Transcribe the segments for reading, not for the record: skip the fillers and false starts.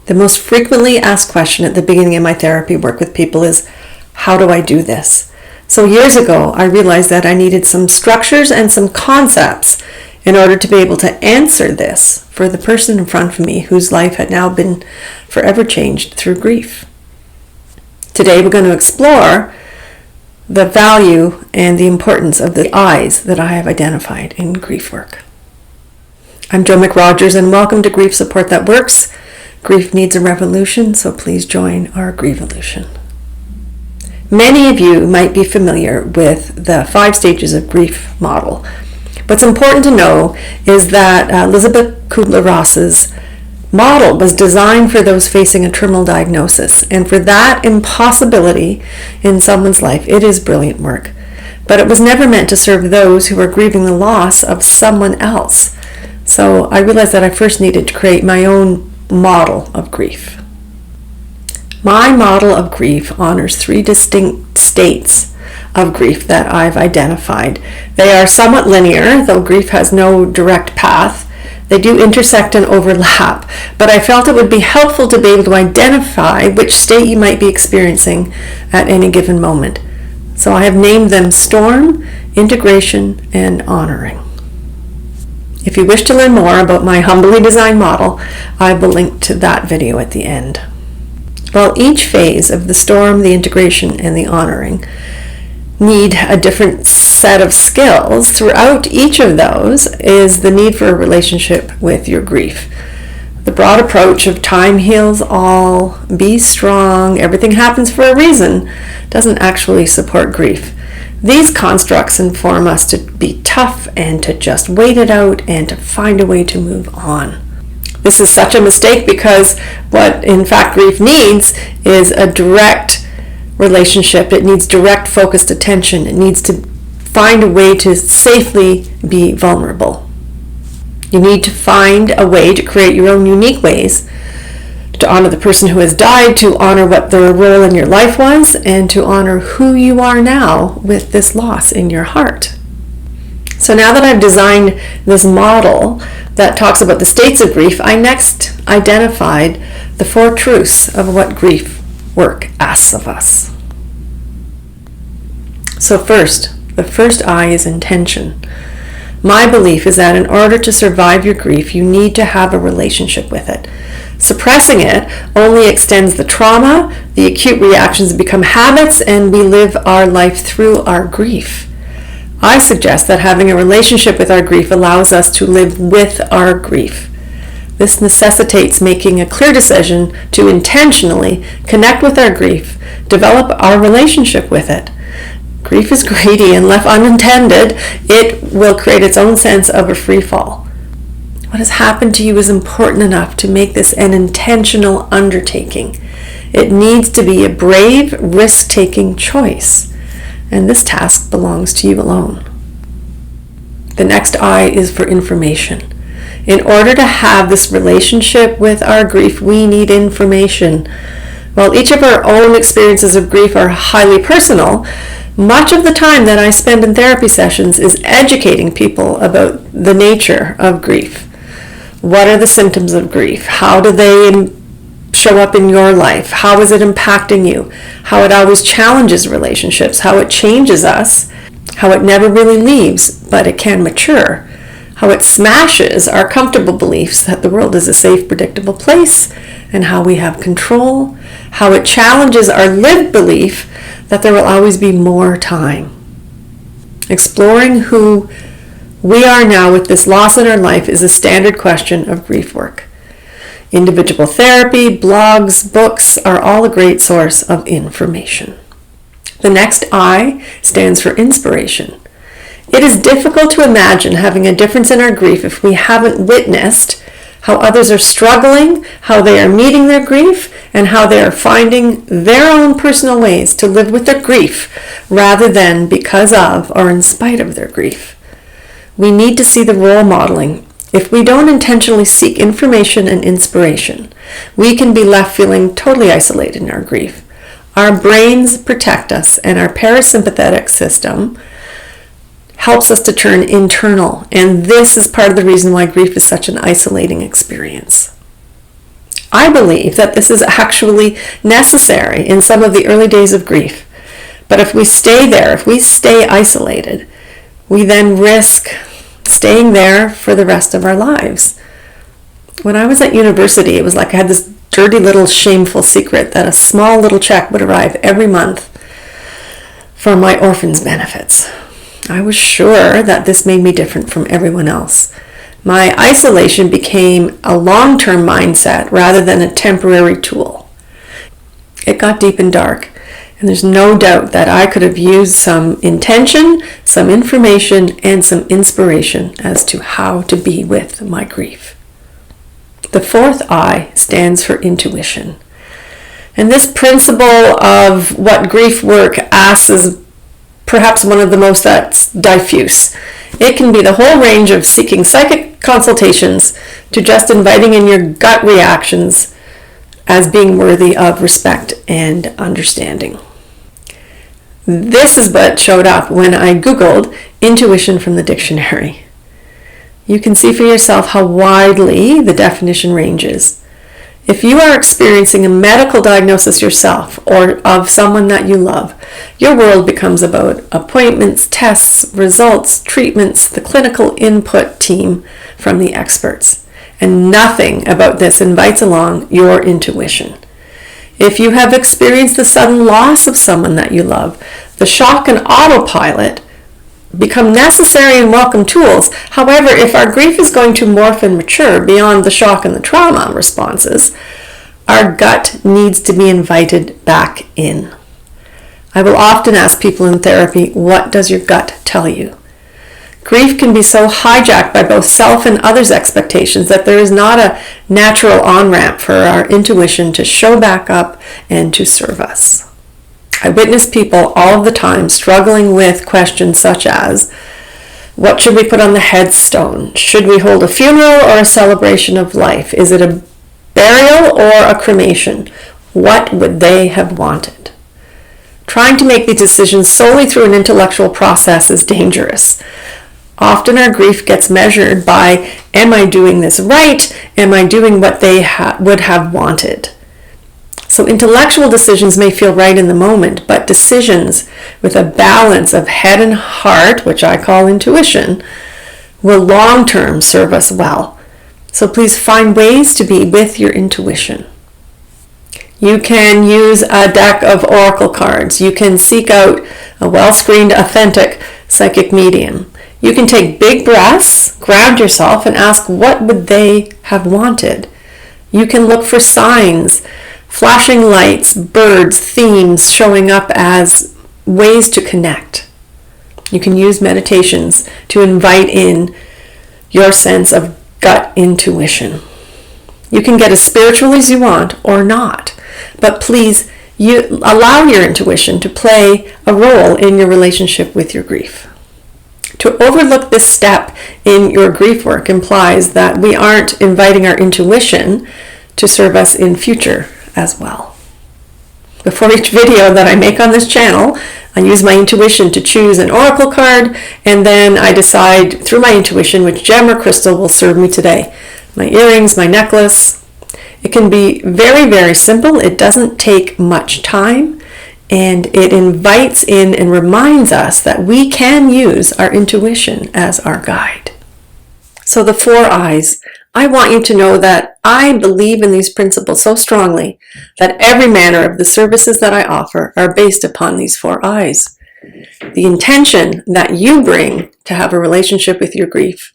The most frequently asked question at the beginning of my therapy work with people is, how do I do this? So years ago, I realized that I needed some structures and some concepts in order to be able to answer this for the person in front of me whose life had now been forever changed through grief. Today, we're going to explore the value and the importance of the I's that I have identified in grief work. I'm Jo McRogers, and welcome to Grief Support That Works. Grief needs a revolution, so please join our Grievolution. Many of you might be familiar with the 5 stages of grief model. What's important to know is that Elizabeth Kubler-Ross's model was designed for those facing a terminal diagnosis, and for that impossibility in someone's life, it is brilliant work. But it was never meant to serve those who were grieving the loss of someone else. So I realized that I first needed to create my own model of grief. My model of grief honors 3 distinct states of grief that I've identified. They are somewhat linear, though grief has no direct path. They do intersect and overlap, but I felt it would be helpful to be able to identify which state you might be experiencing at any given moment. So I have named them storm, integration, and honoring. If you wish to learn more about my humbly designed model, I will link to that video at the end. While each phase of the storm, the integration, and the honoring need a different set of skills, throughout each of those is the need for a relationship with your grief. The broad approach of time heals all, be strong, everything happens for a reason, doesn't actually support grief. These constructs inform us to be tough and to just wait it out and to find a way to move on. This is such a mistake because what in fact grief needs is a direct relationship. It needs direct focused attention. It needs to find a way to safely be vulnerable. You need to find a way to create your own unique ways to honor the person who has died, to honor what their role in your life was, and to honor who you are now with this loss in your heart. So now that I've designed this model that talks about the states of grief, I next identified the 4 truths of what grief work asks of us. So first, the first I is intention. My belief is that in order to survive your grief, you need to have a relationship with it. Suppressing it only extends the trauma, the acute reactions become habits, and we live our life through our grief. I suggest that having a relationship with our grief allows us to live with our grief. This necessitates making a clear decision to intentionally connect with our grief, develop our relationship with it. Grief is greedy, and left unattended, it will create its own sense of a free fall. What has happened to you is important enough to make this an intentional undertaking. It needs to be a brave, risk-taking choice. And this task belongs to you alone. The next I is for information. In order to have this relationship with our grief, we need information. While each of our own experiences of grief are highly personal, much of the time that I spend in therapy sessions is educating people about the nature of grief. What are the symptoms of grief? How do they show up in your life? How is it impacting you? How it always challenges relationships, how it changes us, how it never really leaves, but it can mature, how it smashes our comfortable beliefs that the world is a safe, predictable place, and how we have control, how it challenges our lived belief that there will always be more time. Exploring who we are now with this loss in our life is a standard question of grief work. Individual therapy, blogs, books are all a great source of information. The next I stands for inspiration. It is difficult to imagine having a difference in our grief if we haven't witnessed how others are struggling, how they are meeting their grief, and how they are finding their own personal ways to live with their grief rather than because of or in spite of their grief. We need to see the role modeling. If we don't intentionally seek information and inspiration, we can be left feeling totally isolated in our grief. Our brains protect us, and our parasympathetic system helps us to turn internal, and this is part of the reason why grief is such an isolating experience. I believe that this is actually necessary in some of the early days of grief. But if we stay there, if we stay isolated, we then risk staying there for the rest of our lives. When I was at university, it was like I had this dirty little shameful secret that a small little check would arrive every month for my orphan's benefits. I was sure that this made me different from everyone else. My isolation became a long-term mindset rather than a temporary tool. It got deep and dark, and there's no doubt that I could have used some intention, some information, and some inspiration as to how to be with my grief. The fourth I stands for intuition. And this principle of what grief work asks is perhaps one of the most that's diffuse. It can be the whole range of seeking psychic consultations to just inviting in your gut reactions as being worthy of respect and understanding. This is what showed up when I Googled intuition from the dictionary. You can see for yourself how widely the definition ranges. If you are experiencing a medical diagnosis yourself or of someone that you love, your world becomes about appointments, tests, results, treatments, the clinical input team from the experts. And nothing about this invites along your intuition. If you have experienced the sudden loss of someone that you love, the shock and autopilot become necessary and welcome tools. However, if our grief is going to morph and mature beyond the shock and the trauma responses, our gut needs to be invited back in. I will often ask people in therapy, what does your gut tell you? Grief can be so hijacked by both self and others' expectations that there is not a natural on-ramp for our intuition to show back up and to serve us. I witness people all of the time struggling with questions such as, what should we put on the headstone? Should we hold a funeral or a celebration of life? Is it a burial or a cremation? What would they have wanted? Trying to make these decisions solely through an intellectual process is dangerous. Often our grief gets measured by, am I doing this right? Am I doing what they would have wanted? So intellectual decisions may feel right in the moment, but decisions with a balance of head and heart, which I call intuition, will long-term serve us well. So please find ways to be with your intuition. You can use a deck of oracle cards. You can seek out a well-screened, authentic psychic medium. You can take big breaths, ground yourself, and ask what would they have wanted. You can look for signs, flashing lights, birds, themes showing up as ways to connect. You can use meditations to invite in your sense of gut intuition. You can get as spiritual as you want or not, but please you allow your intuition to play a role in your relationship with your grief. To overlook this step in your grief work implies that we aren't inviting our intuition to serve us in future as well. Before each video that I make on this channel, I use my intuition to choose an oracle card, and then I decide through my intuition which gem or crystal will serve me today. My earrings, my necklace. It can be very, very simple. It doesn't take much time, and it invites in and reminds us that we can use our intuition as our guide. So the 4 I's. I want you to know that I believe in these principles so strongly that every manner of the services that I offer are based upon these 4 I's. The intention that you bring to have a relationship with your grief,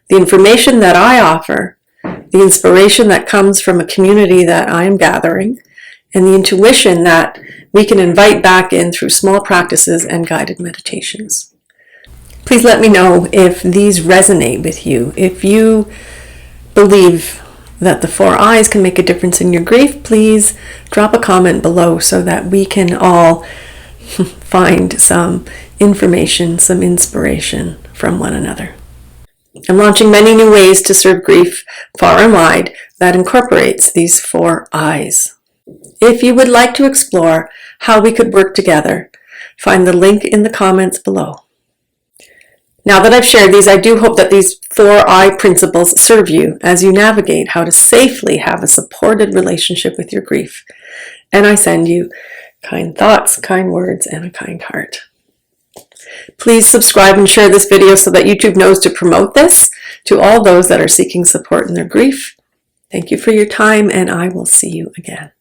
the information that I offer, the inspiration that comes from a community that I am gathering, and the intuition that we can invite back in through small practices and guided meditations. Please let me know if these resonate with you. If you believe that the 4 I's can make a difference in your grief, please drop a comment below so that we can all find some information, some inspiration from one another. I'm launching many new ways to serve grief far and wide that incorporates these 4 I's. If you would like to explore how we could work together, find the link in the comments below. Now that I've shared these, I do hope that these 4I principles serve you as you navigate how to safely have a supported relationship with your grief. And I send you kind thoughts, kind words, and a kind heart. Please subscribe and share this video so that YouTube knows to promote this to all those that are seeking support in their grief. Thank you for your time, and I will see you again.